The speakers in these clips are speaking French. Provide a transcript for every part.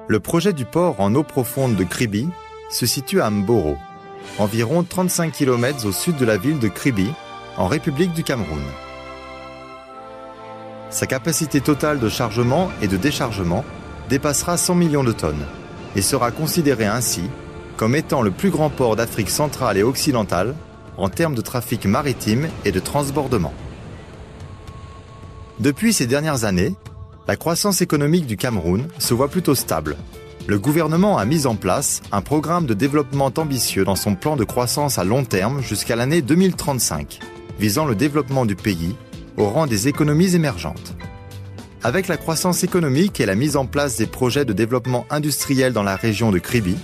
Le projet du port en eau profonde de Kribi se situe à Mboro, environ 35 km au sud de la ville de Kribi, en République du Cameroun. Sa capacité totale de chargement et de déchargement dépassera 100 millions de tonnes et sera considéré ainsi comme étant le plus grand port d'Afrique centrale et occidentale en termes de trafic maritime et de transbordement. Depuis ces dernières années, la croissance économique du Cameroun se voit plutôt stable. Le gouvernement a mis en place un programme de développement ambitieux dans son plan de croissance à long terme jusqu'à l'année 2035, visant le développement du pays au rang des économies émergentes. Avec la croissance économique et la mise en place des projets de développement industriel dans la région de Kribi,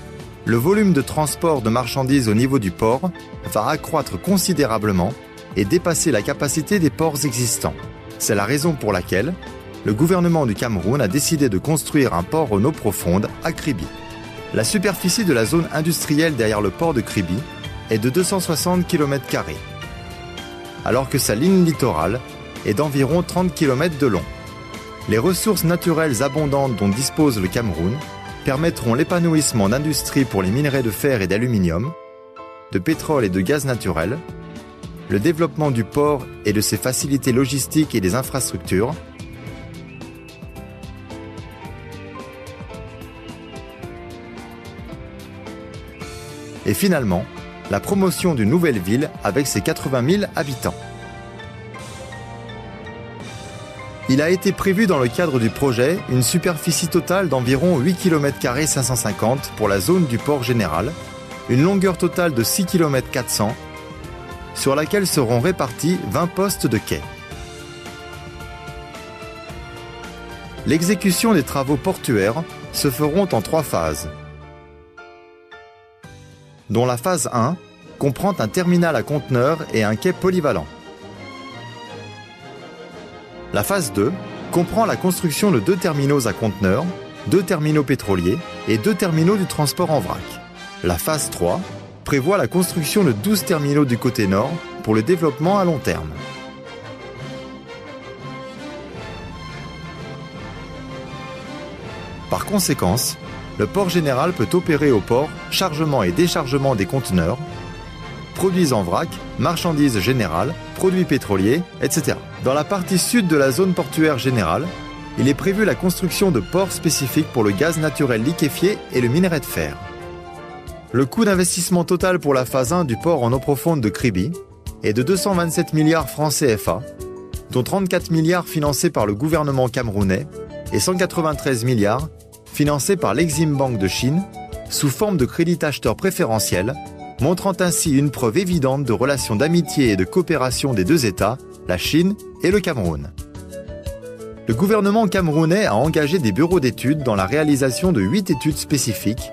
le volume de transport de marchandises au niveau du port va accroître considérablement et dépasser la capacité des ports existants. C'est la raison pour laquelle le gouvernement du Cameroun a décidé de construire un port en eau profonde à Kribi. La superficie de la zone industrielle derrière le port de Kribi est de 260 km², alors que sa ligne littorale est d'environ 30 km de long. Les ressources naturelles abondantes dont dispose le Cameroun permettront l'épanouissement d'industries pour les minerais de fer et d'aluminium, de pétrole et de gaz naturel, le développement du port et de ses facilités logistiques et des infrastructures, et finalement, la promotion d'une nouvelle ville avec ses 80 000 habitants. Il a été prévu dans le cadre du projet une superficie totale d'environ 8 km² 550 pour la zone du port général, une longueur totale de 6 km 400, sur laquelle seront répartis 20 postes de quai. L'exécution des travaux portuaires se feront en 3 phases, dont la phase 1 comprend un terminal à conteneurs et un quai polyvalent. La phase 2 comprend la construction de 2 terminaux à conteneurs, 2 terminaux pétroliers et 2 terminaux du transport en vrac. La phase 3 prévoit la construction de 12 terminaux du côté nord pour le développement à long terme. Par conséquence, le port général peut opérer au port chargement et déchargement des conteneurs, produits en vrac, marchandises générales, produits pétroliers, etc. Dans la partie sud de la zone portuaire générale, il est prévu la construction de ports spécifiques pour le gaz naturel liquéfié et le minerai de fer. Le coût d'investissement total pour la phase 1 du port en eau profonde de Kribi est de 227 milliards francs CFA, dont 34 milliards financés par le gouvernement camerounais et 193 milliards financés par l'Exim Bank de Chine sous forme de crédit acheteur préférentiel, montrant ainsi une preuve évidente de relations d'amitié et de coopération des deux États, la Chine et le Cameroun. Le gouvernement camerounais a engagé des bureaux d'études dans la réalisation de 8 études spécifiques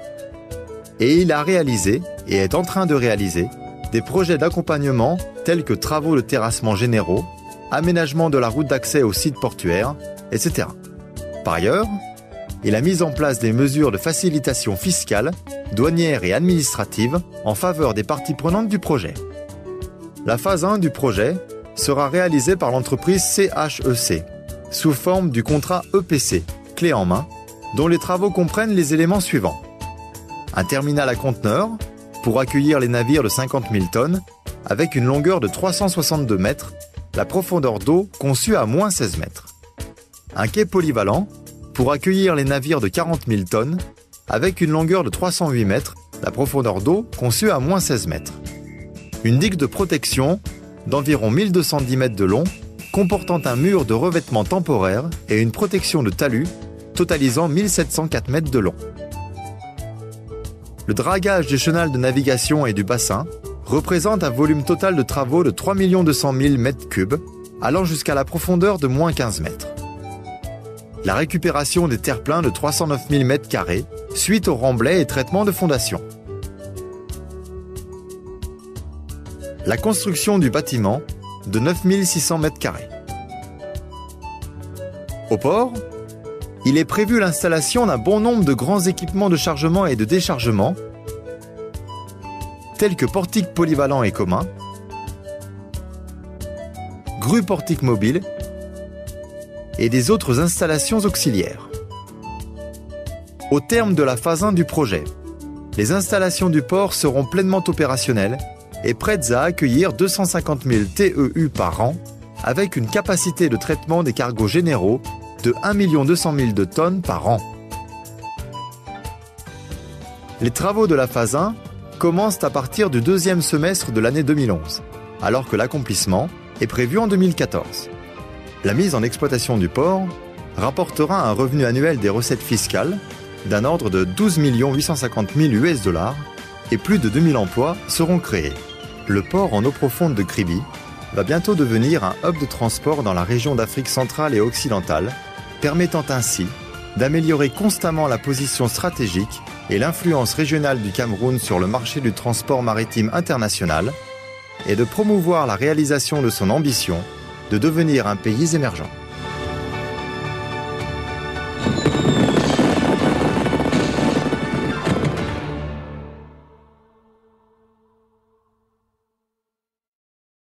et il a réalisé et est en train de réaliser des projets d'accompagnement tels que travaux de terrassement généraux, aménagement de la route d'accès au site portuaire, etc. Par ailleurs, il a mis en place des mesures de facilitation fiscale, douanière et administrative en faveur des parties prenantes du projet. La phase 1 du projet sera réalisée par l'entreprise CHEC, sous forme du contrat EPC, clé en main, dont les travaux comprennent les éléments suivants. Un terminal à conteneurs, pour accueillir les navires de 50 000 tonnes, avec une longueur de 362 mètres, la profondeur d'eau conçue à moins 16 mètres. Un quai polyvalent, pour accueillir les navires de 40 000 tonnes, avec une longueur de 308 mètres, la profondeur d'eau conçue à moins 16 mètres. Une digue de protection d'environ 1210 mètres de long, comportant un mur de revêtement temporaire et une protection de talus, totalisant 1704 mètres de long. Le dragage du chenal de navigation et du bassin représente un volume total de travaux de 3 200 000 m3, allant jusqu'à la profondeur de moins 15 mètres. La récupération des terre-pleins de 309 000 m2 suite au remblai et traitement de fondation. La construction du bâtiment de 9 600 m2. Au port, il est prévu l'installation d'un bon nombre de grands équipements de chargement et de déchargement, tels que portiques polyvalents et communs, grues portiques mobiles et des autres installations auxiliaires. Au terme de la phase 1 du projet, les installations du port seront pleinement opérationnelles et prêtes à accueillir 250 000 TEU par an, avec une capacité de traitement des cargos généraux de 1 200 000 de tonnes par an. Les travaux de la phase 1 commencent à partir du deuxième semestre de l'année 2011, alors que l'accomplissement est prévu en 2014. La mise en exploitation du port rapportera un revenu annuel des recettes fiscales d'un ordre de 12 850 000 US$ et plus de 2000 emplois seront créés. Le port en eau profonde de Kribi va bientôt devenir un hub de transport dans la région d'Afrique centrale et occidentale, permettant ainsi d'améliorer constamment la position stratégique et l'influence régionale du Cameroun sur le marché du transport maritime international et de promouvoir la réalisation de son ambition de devenir un pays émergent.